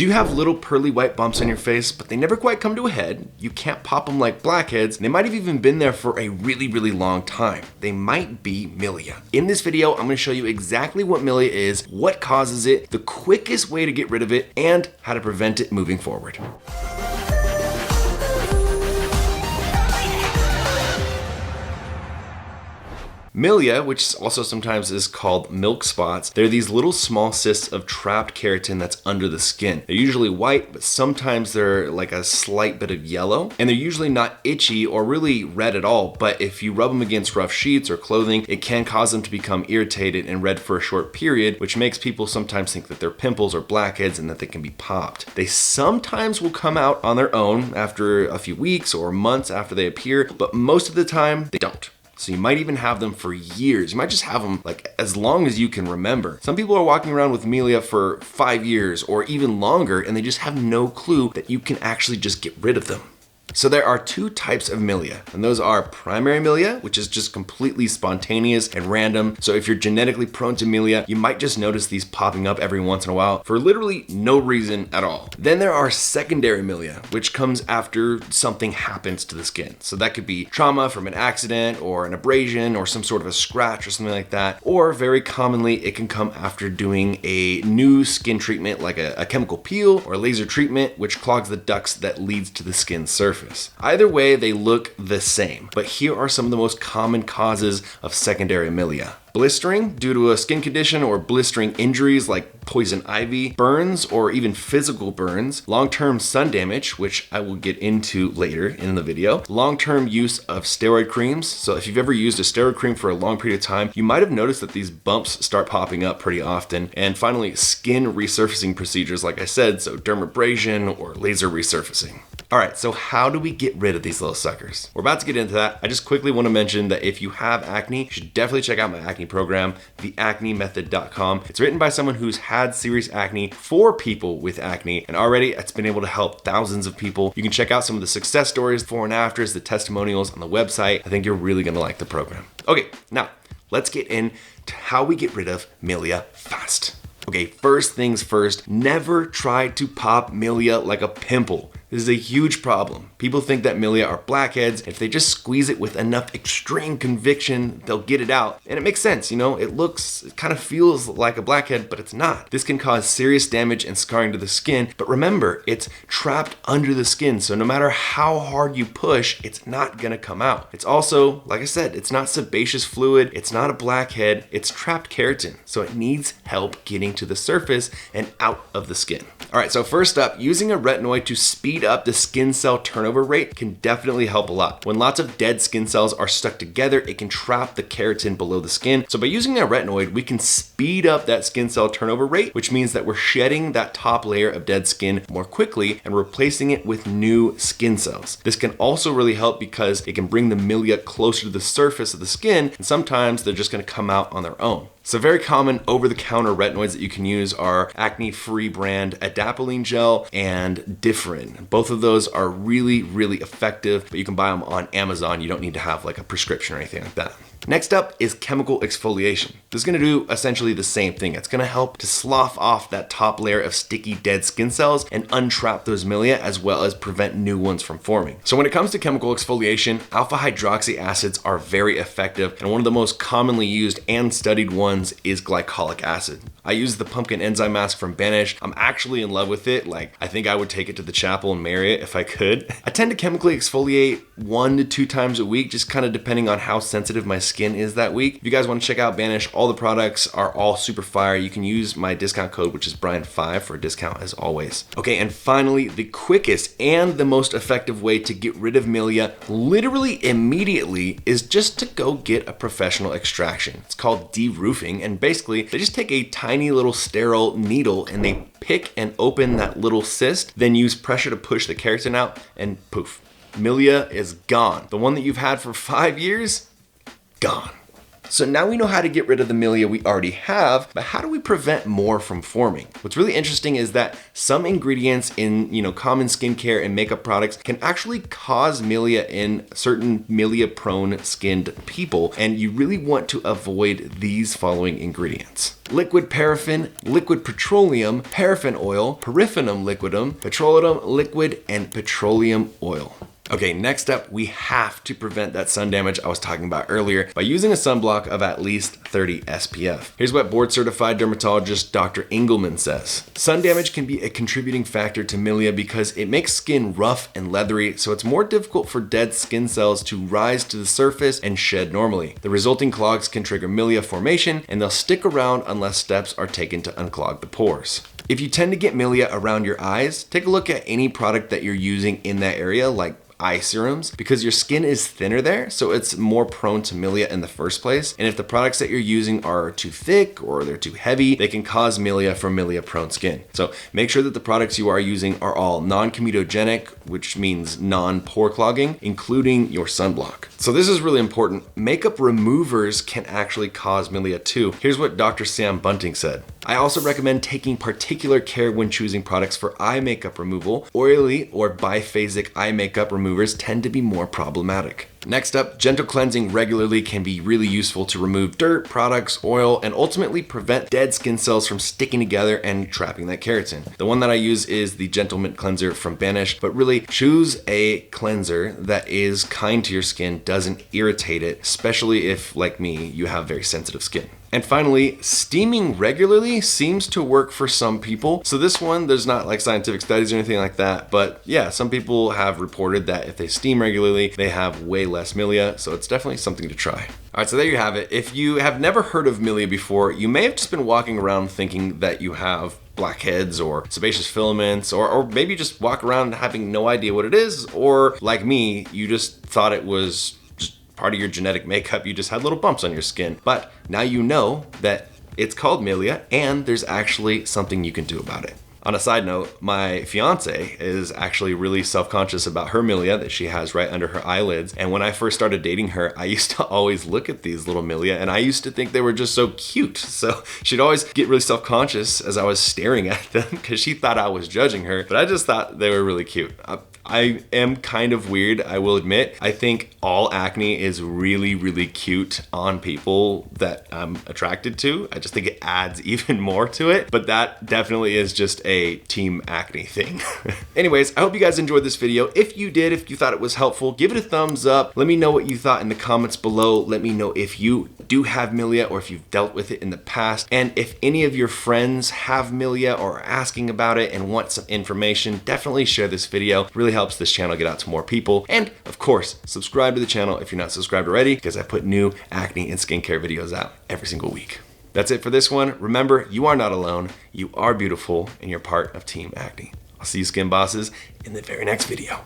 Do you have little pearly white bumps on your face, but they never quite come to a head? You can't pop them like blackheads, and they might have even been there for a really long time. They might be milia. In this video, I'm gonna show you exactly what milia is, what causes it, the quickest way to get rid of it, and how to prevent it moving forward. Milia, which also sometimes is called milk spots, they're these little small cysts of trapped keratin that's under the skin. They're usually white, but sometimes they're like a slight bit of yellow, and they're usually not itchy or really red at all, but if you rub them against rough sheets or clothing, it can cause them to become irritated and red for a short period, which makes people sometimes think that they're pimples or blackheads and that they can be popped. They sometimes will come out on their own after a few weeks or months after they appear, but most of the time they don't. So you might even have them for years. You might just have them like as long as you can remember. Some people are walking around with milia for 5 years or even longer, and they just have no clue that you can actually just get rid of them. So there are two types of milia, and those are primary milia, which is just completely spontaneous and random. So if you're genetically prone to milia, you might just notice these popping up every once in a while for literally no reason at all. Then there are secondary milia, which comes after something happens to the skin. So that could be trauma from an accident or an abrasion or some sort of a scratch or something like that. Or very commonly, it can come after doing a new skin treatment like a chemical peel or laser treatment, which clogs the ducts that leads to the skin surface. Either way, they look the same, but here are some of the most common causes of secondary milia. Blistering due to a skin condition or blistering injuries like poison ivy, burns or even physical burns, long-term sun damage, which I will get into later in the video, long-term use of steroid creams. So if you've ever used a steroid cream for a long period of time, you might have noticed that these bumps start popping up pretty often. And finally, skin resurfacing procedures, like I said, so dermabrasion or laser resurfacing. All right, so how do we get rid of these little suckers? We're about to get into that. I just quickly want to mention that if you have acne, you should definitely check out my acne program, theacnemethod.com. It's written by someone who's had serious acne for people with acne, and already it's been able to help thousands of people. You can check out some of the success stories, before and afters, the testimonials on the website. I think you're really gonna like the program. Okay, now let's get into how we get rid of milia fast. Okay, first things first, never try to pop milia like a pimple. This is a huge problem. People think that milia are blackheads. If they just squeeze it with enough extreme conviction, they'll get it out. And it makes sense, you know, it kind of feels like a blackhead, but it's not. This can cause serious damage and scarring to the skin, but remember, it's trapped under the skin, so no matter how hard you push, it's not gonna come out. It's also, like I said, it's not sebaceous fluid, it's not a blackhead, it's trapped keratin, so it needs help getting to the surface and out of the skin. All right, so first up, using a retinoid to speed up the skin cell turnover rate can definitely help a lot. When lots of dead skin cells are stuck together, it can trap the keratin below the skin. So by using a retinoid, we can speed up that skin cell turnover rate, which means that we're shedding that top layer of dead skin more quickly and replacing it with new skin cells. This can also really help because it can bring the milia closer to the surface of the skin, and sometimes they're just gonna come out on their own. So very common over-the-counter retinoids that you can use are acne-free brand adapalene gel and Differin. Both of those are really effective, but you can buy them on Amazon. You don't need to have like a prescription or anything like that. Next up is chemical exfoliation. This is gonna do essentially the same thing. It's gonna help to slough off that top layer of sticky dead skin cells and untrap those milia, as well as prevent new ones from forming. So when it comes to chemical exfoliation, alpha hydroxy acids are very effective, and one of the most commonly used and studied ones is glycolic acid. I use the pumpkin enzyme mask from Banish. I'm actually in love with it. Like, I think I would take it to the chapel and marry it if I could. I tend to chemically exfoliate 1 to 2 times a week, just kind of depending on how sensitive my skin is that week. If you guys want to check out Banish, all the products are all super fire. You can use my discount code, which is Brian5, for a discount as always. Okay, and finally, the quickest and the most effective way to get rid of milia literally immediately is just to go get a professional extraction. It's called de-roofing, and basically they just take a tiny little sterile needle and they pick and open that little cyst, then use pressure to push the keratin out, and poof, milia is gone. The one that you've had for 5 years, gone. So now we know how to get rid of the milia we already have, but how do we prevent more from forming? What's really interesting is that some ingredients in, common skincare and makeup products can actually cause milia in certain milia-prone skinned people, and you really want to avoid these following ingredients: liquid paraffin, liquid petroleum, paraffin oil, periphenum liquidum, petroleum liquid, and petroleum oil. Okay, next up, we have to prevent that sun damage I was talking about earlier by using a sunblock of at least 30 SPF. Here's what board-certified dermatologist Dr. Engelman says. Sun damage can be a contributing factor to milia because it makes skin rough and leathery, so it's more difficult for dead skin cells to rise to the surface and shed normally. The resulting clogs can trigger milia formation, and they'll stick around unless steps are taken to unclog the pores. If you tend to get milia around your eyes, take a look at any product that you're using in that area, like eye serums, because your skin is thinner there, so it's more prone to milia in the first place. And if the products that you're using are too thick or they're too heavy, they can cause milia for milia prone skin. So make sure that the products you are using are all non-comedogenic, which means non-pore clogging, including your sunblock. So this is really important. Makeup removers can actually cause milia too. Here's what Dr. Sam Bunting said. I also recommend taking particular care when choosing products for eye makeup removal. Oily or biphasic eye makeup removers tend to be more problematic. Next up, gentle cleansing regularly can be really useful to remove dirt, products, oil, and ultimately prevent dead skin cells from sticking together and trapping that keratin. The one that I use is the Gentle Mint Cleanser from Banish, but really choose a cleanser that is kind to your skin, doesn't irritate it, especially if, like me, you have very sensitive skin. And finally, steaming regularly seems to work for some people. So this one, there's not like scientific studies or anything like that, but yeah, some people have reported that if they steam regularly, they have way less milia, so it's definitely something to try. All right, so there you have it. If you have never heard of milia before, you may have just been walking around thinking that you have blackheads or sebaceous filaments, or maybe just walk around having no idea what it is, or like me, you just thought it was part of your genetic makeup, you just had little bumps on your skin. But now you know that it's called milia and there's actually something you can do about it. On a side note, my fiance is actually really self-conscious about her milia that she has right under her eyelids. And when I first started dating her, I used to always look at these little milia and I used to think they were just so cute. So she'd always get really self-conscious as I was staring at them because she thought I was judging her, but I just thought they were really cute. I am kind of weird, I will admit. I think all acne is really, really cute on people that I'm attracted to. I just think it adds even more to it, but that definitely is just a team acne thing. Anyways, I hope you guys enjoyed this video. If you did, if you thought it was helpful, give it a thumbs up. Let me know what you thought in the comments below. Let me know if you do have milia or if you've dealt with it in the past. And if any of your friends have milia or are asking about it and want some information, definitely share this video. It really helps this channel get out to more people. And of course, subscribe to the channel if you're not subscribed already, because I put new acne and skincare videos out every single week. That's it for this one. Remember, you are not alone. You are beautiful and you're part of Team Acne. I'll see you skin bosses in the very next video.